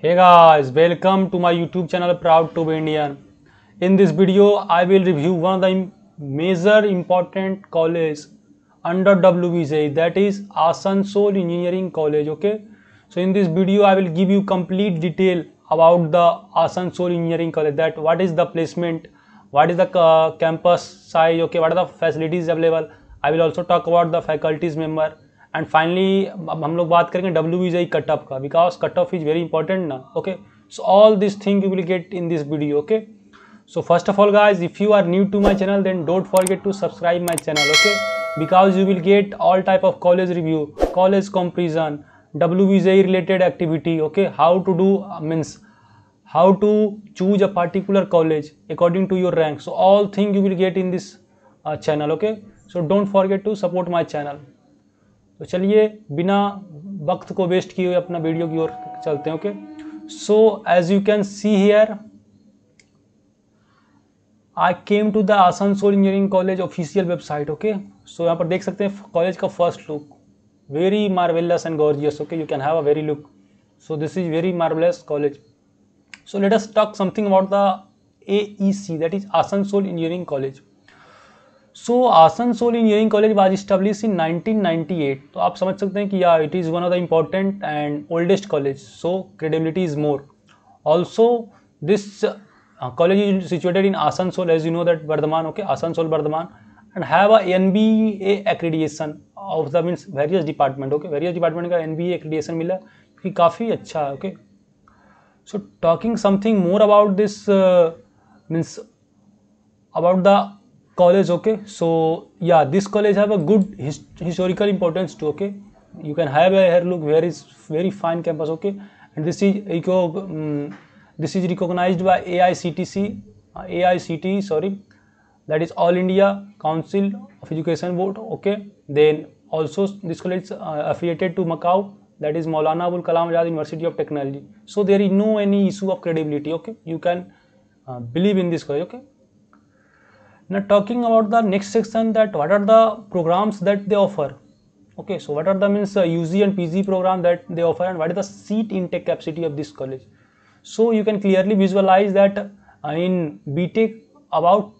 Hey guys, welcome to my YouTube channel Proud to be Indian. In this video, I will review one of the major important college under WVJ, that is Asansol Engineering College. Okay, so in this video, I will give you complete detail about the Asansol Engineering College. That what is the placement, what is the campus size, okay, what are the facilities available. I will also talk about the faculties member. And finally अब हम लोग बात करेंगे WVJ cut off का, because cut off is very important ना. Okay, so all this thing you will get in this video. Okay, so first of all guys, if you are new to my channel then don't forget to subscribe my channel. Okay, because you will get all type of college review, college comparison, WVJ related activity. Okay, how to do means how to choose a particular college according to your rank. So all thing you will get in this channel. Okay, so don't forget to support my channel. तो चलिए बिना वक्त को waste किए हुए अपना video की ओर चलते हैं. Okay, so as you can see here I came to the Asansol engineering college official website. Okay, so यहाँ पर देख सकते हैं कॉलेज का first look, very marvellous and gorgeous. Okay, you can have a very look. So this is very marvellous college. So let us talk something about the AEC, that is Asansol engineering college. So Asansol engineering college was establish in 1998. तो आप समझ सकते हैं कि yeah it is one of the important and oldest college, so credibility is more. Also this college is situated in Asansol, as you know that Bardhaman. Okay, Asansol Bardhaman, and have a NBA accreditation of the means various department. Okay, various department का NBA accreditation मिला, क्योंकि काफ़ी अच्छा है. Okay, so talking something more about this means about the college. Okay, so yeah, this college have a good historical importance too. Okay, you can have a here look, where is very fine campus. Okay, and this is recognized by AICTE, sorry, that is All India Council of Education Board. Okay, then also this college is affiliated to Macau, that is Maulana Abul Kalam Azad University of Technology. So there is no any issue of credibility. Okay, you can believe in this college. Okay, now talking about the next section, that what are the programs that they offer. Okay, so what are the means UG and PG program that they offer, and what is the seat intake capacity of this college. So you can clearly visualize that in BTech about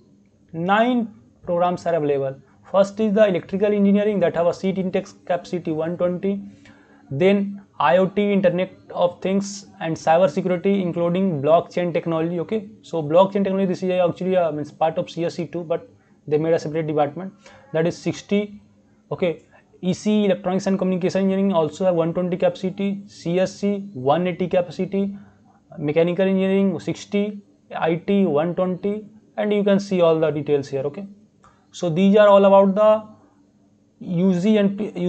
9 programs are available. First is the electrical engineering, that have a seat intake capacity 120. Then IoT, Internet of Things, and cyber security, including blockchain technology. Okay, so blockchain technology, this is actually means part of CSE too, but they made a separate department, that is 60. Okay, EC, electronics and communication engineering, also have 120 capacity. CSC 180 capacity. Mechanical engineering 60. IT 120, and you can see all the details here. Okay, so these are all about the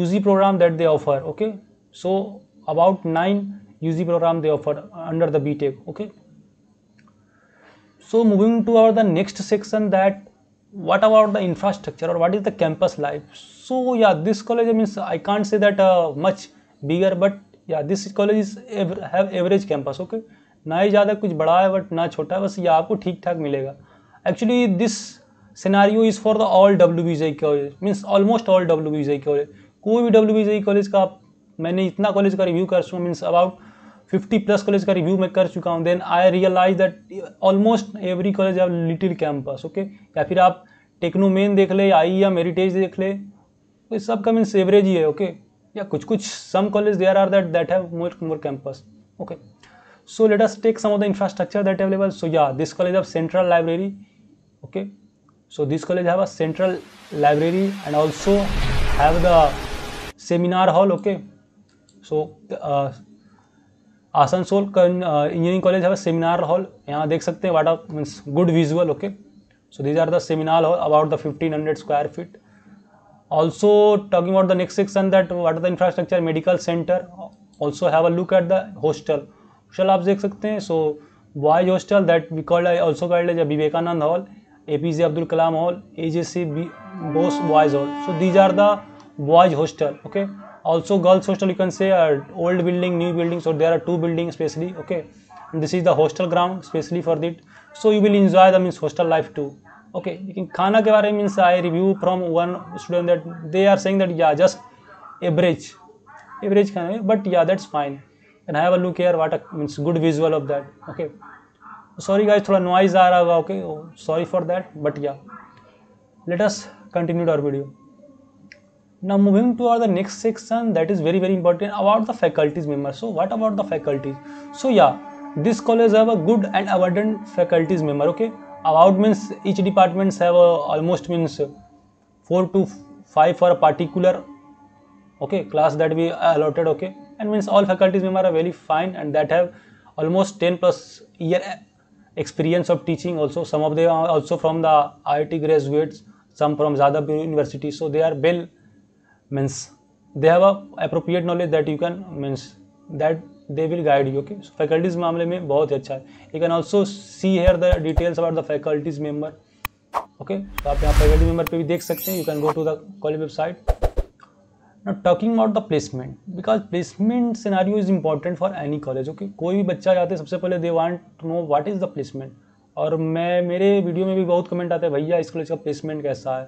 UG program that they offer. Okay, so about 9 UG program they offer under the BTech. Okay, so moving to the next section, that what about the infrastructure, or what is the campus life. So yeah, this college means I can't say that much bigger, but yeah, this college is have average campus. Okay, ना ही ज़्यादा कुछ बड़ा है but ना छोटा है, बस ये आपको ठीक ठाक मिलेगा. Actually this scenario is for the all WVJ college, means almost all WVJ college. कोई भी WVJ कॉलेज का मैंने इतना कॉलेज का रिव्यू कर चुका, मीन्स अबाउट 50+ कॉलेज का रिव्यू मैं कर चुका हूँ. Then I realize that almost every college have little campus. Okay, या फिर आप टेक्नोमेन देख ले, IEM हेरिटेज देख ले, तो सब का मीन्स एवरेज ही है. ओके, या कुछ some college there are that have more campus. Okay, so let us take some of the infrastructure that available. So yeah, this college have central library. Okay, so this college have a central library and also have the seminar hall. Okay, so Asansol engineering college है seminar hall. यहाँ देख सकते हैं what are means good visual. Okay, so these are the seminar hall about the 1500 square feet. Also talking about the next section, that what are the infrastructure, medical centre. Also have a look at the hostel. Hostel आप देख सकते हैं. So boys hostel that we called also called as Vivekananda hall, APJ Abdul Kalam hall, AJC Bose boys hall. So these are the boys hostel. Okay, also girls hostel, you can say old building, new building, so there are 2 buildings especially. Okay, and this is the hostel ground especially for it, so you will enjoy the means hostel life too. Okay, लेकिन खाना के बारे में means I review from one student that they are saying that yeah, just average खाना है, but yeah, that's fine. Can have a look here what means good visual of that. Okay, sorry guys, थोड़ा noise आ रहा होगा. Okay, sorry for that, but या let us continue our video. Now moving to our the next section, that is very important about the faculties members. So what about the faculties? So yeah, this college have a good and abundant faculties member. Okay, about means each departments have almost means 4 to 5 for a particular okay class that we allotted. Okay, and means all faculties member are very fine and that have almost 10 plus year experience of teaching. Also some of them are also from the IIT graduates, some from Jadavpur University, so they are well means they have a appropriate knowledge that you can means that they will guide you. Okay, so faculties मामले में बहुत अच्छा है. You can also see here the details about the faculties member. Okay, तो आप यहाँ faculty member पे भी देख सकते हैं. You can go to the college website. Now talking about the placement, because placement scenario is important for any college. Okay, कोई भी बच्चा जाते हैं सबसे पहले they want to know what is the placement. और मैं मेरे वीडियो में भी बहुत कमेंट आते हैं भैया इस कॉलेज का प्लेसमेंट कैसा है,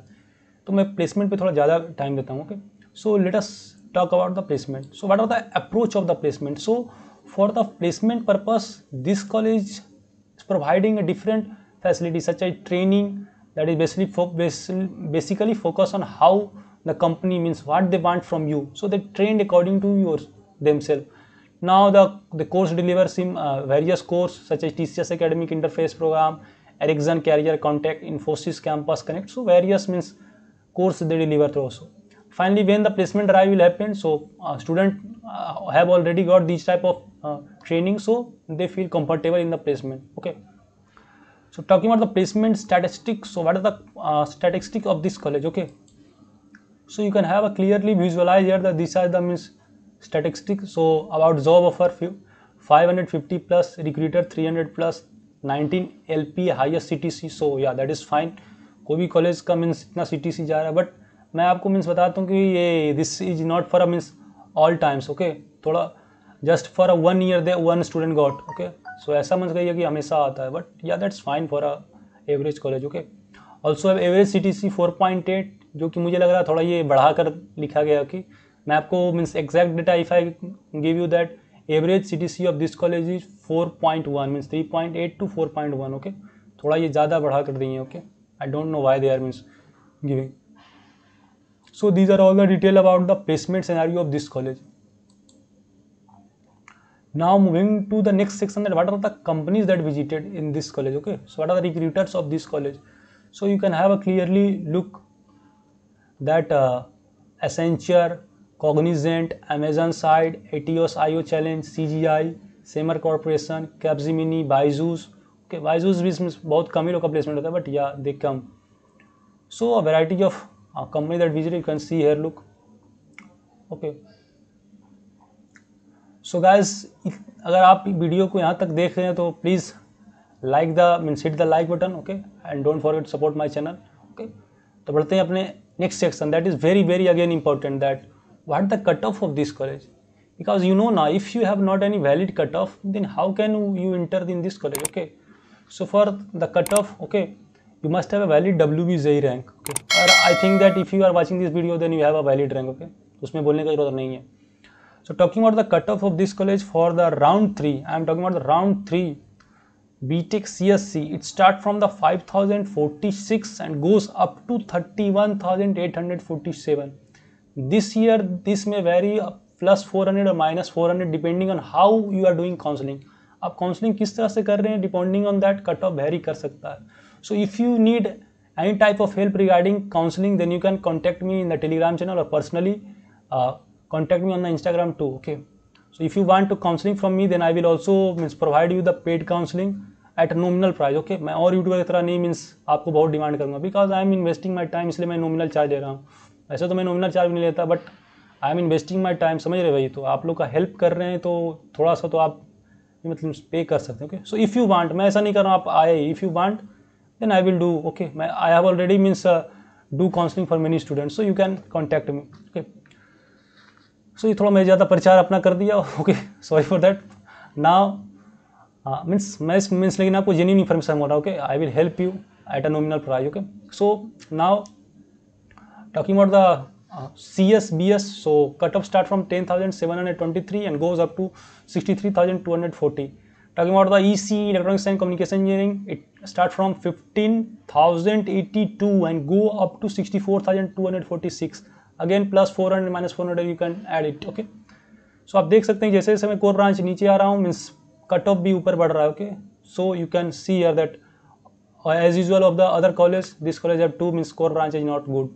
तो मैं प्लेसमेंट पे थोड़ा ज़्यादा टाइम देता हूँ. Okay, so let us talk about the placement. So what are the approach of the placement. So for the placement purpose this college is providing a different facility such as training that is basically focus on how the company means what they want from you, so they trained according to yours themselves. Now the course delivers in various course such as TCS academic interface program, Ericsson career contact, Infosys campus connect, so various means course they deliver through also. Finally when the placement drive will happen, so student have already got these type of training, so they feel comfortable in the placement. Okay, so talking about the placement statistics, so what are the statistics of this college. Okay, so you can have a clearly visualize here that these are the means statistics. So about job offer 550 plus, recruiter 300 plus, 19 LP highest CTC. so yeah that is fine. कोई भी college का means इतना CTC जा रहा है, but मैं आपको means बताता हूँ कि ये this is not for a means all times. Okay, थोड़ा just for a 1 year they 1 student got. Okay, so ऐसा मत कहिए कि हमेशा आता है, but yeah that's fine for a average college. Okay, also average CTC 4.8, जो कि मुझे लग रहा है थोड़ा ये बढ़ाकर लिखा गया. कि मैं आपको means exact data if I give you that average CTC of this college is 4.1 means 3.8 to 4.1. Okay, थोड़ा ये ज़्यादा बढ़ा कर दिए. Okay, I don't know why they are means giving. So these are all the detail about the placement scenario of this college. Now moving to the next section, that what are the companies that visited in this college. Okay, so what are the recruiters of this college. So you can have a clearly look that Accenture, Cognizant, Amazon Side, Etios IO Challenge, CGI, Semer Corporation, Capgemini, Byju's. Okay, Byju's भी बहुत कम ही लोग का placement होता है, but या दे कम. So a variety of company that visited, you can see here. Look. Okay. So guys, अगर आप video को यहाँ तक देख रहे हैं तो please like the means hit the like button. Okay, and don't forget support my channel. Okay, तो बढ़ते हैं अपने next section, that is very again important, that what the cut off this college. Because you know ना, if you have not any valid cut off then how can you enter in this college. Okay, so for the cut off okay you must have a valid WBJE rank. Okay, और I think that if you are watching this video then you have a valid rank. Okay, उसमें बोलने की जरूरत नहीं है. So talking about the cutoff of this college for the round 3, I am talking about the round 3 BTech CSC. It start from the 5046 and goes up to 31847. This year this may vary plus 400 or minus 400 depending on how you are doing counseling. आप counselling किस तरह से कर रहे हैं, depending on that cut off vary कर सकता है. So if you need any type of help regarding counselling then you can contact me in the Telegram channel और personally contact me on the Instagram too. Okay, so if you want to counseling from me then I will also means provide you the paid counseling at a nominal price. Okay, मैं और YouTuber की तरह नहीं means आपको बहुत demand करूँगा, because I am investing my time, इसलिए मैं नॉमिनल चार्ज ले रहा हूँ. वैसे तो मैं नॉमिनल चार्ज नहीं लेता, but I am investing my time, समझ रहे भाई. तो आप लोग का हेल्प कर रहे हैं तो थोड़ा सा तो आप मतलब पे कर सकते हैं. Okay, so if you want, मैं ऐसा नहीं कर रहा हूँ आप आए, if you want then I will do. Okay, मैं I have already means do counselling for many students, so you can contact me. Okay, so ये थोड़ा मैं ज़्यादा प्रचार अपना कर दिया. Okay, sorry for that. Now means लेकिन आपको जेन्युइन इन्फॉर्मेशन हो रहा है. Okay, I will help you at a nominal price. Okay, so now talking about the CSBS, so cutoff start from 10,723 and goes up to 63,240. Talking about the EC, electronics and communication engineering, it start from 15,082 and go up to 64,246. again plus 400 minus 400 you can add it. okay, so आप देख सकते हैं जैसे जैसे मैं core branch नीचे आ रहा हूँ मीन्स कट ऑफ भी ऊपर बढ़ रहा है. Okay, so you can see here that as usual of the other college, this college have 2 means core branch is not good,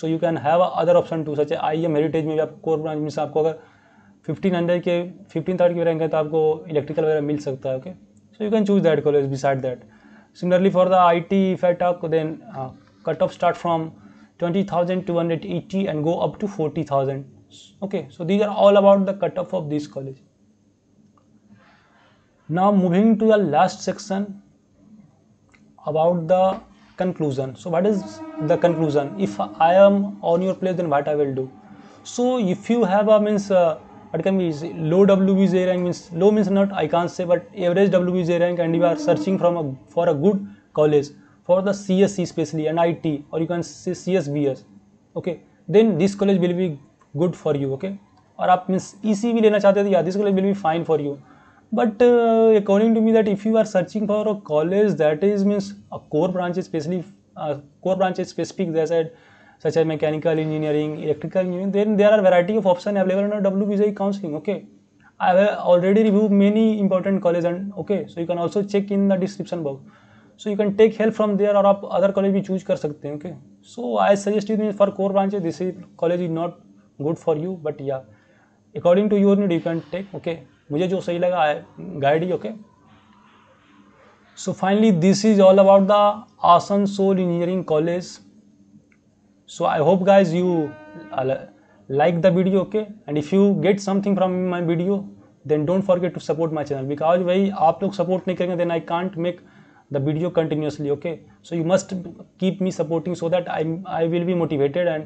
so you can have other option too, such as IM Heritage में भी आप core branch means आपको अगर 1500 के 15,000 की rank है तो आपको इलेक्ट्रिकल वगैरह मिल सकता है. Okay, so you can choose that college beside that. Similarly for the IT if I talk, then cut off start from 20,280 and go up to 40,000. okay, so these are all about the cut off of this college. Now moving to the last section about the conclusion. So what is the conclusion? If I am on your place, then what I will do? So if you have a means what can be low WBJ rank, means low means not I can't say, but average WBJ rank, and you are searching for a good college for the CSE especially and IT, or you can say CSBS. okay, then this college will be good for you. okay, और आप means EC भी लेना चाहते हो तो yeah, this college will be fine for you. But according to me, that if you are searching for a college that is means a core branch, especially core branch is specific, as I said, such as mechanical engineering, electrical engineering, then there are variety of options available in WBJ counseling. okay, I have already reviewed many important colleges, and okay, so you can also check in the description box, so you can take help from there, और आप other college भी choose कर सकते हैं. okay, so I suggest you for core branches, this is college is not good for you, but yeah, according to your need you can take. okay, मुझे जो सही लगा गाइड ही. Okay, so finally this is all about the Asansol engineering college. So I hope guys you like the video. Okay, and if you get something from my video, then don't forget to support my channel, because भाई आप लोग support नहीं करेंगे then I can't make the video continuously. Okay, so you must keep me supporting so that I will be motivated, and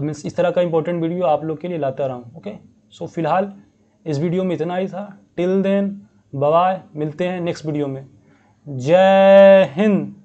means इस तरह का important video आप लोग के लिए लाता रहा हूँ. ओके, सो फिलहाल इस वीडियो में इतना ही था. टिल देन बाय बाय, मिलते हैं नेक्स्ट वीडियो में. जय हिंद.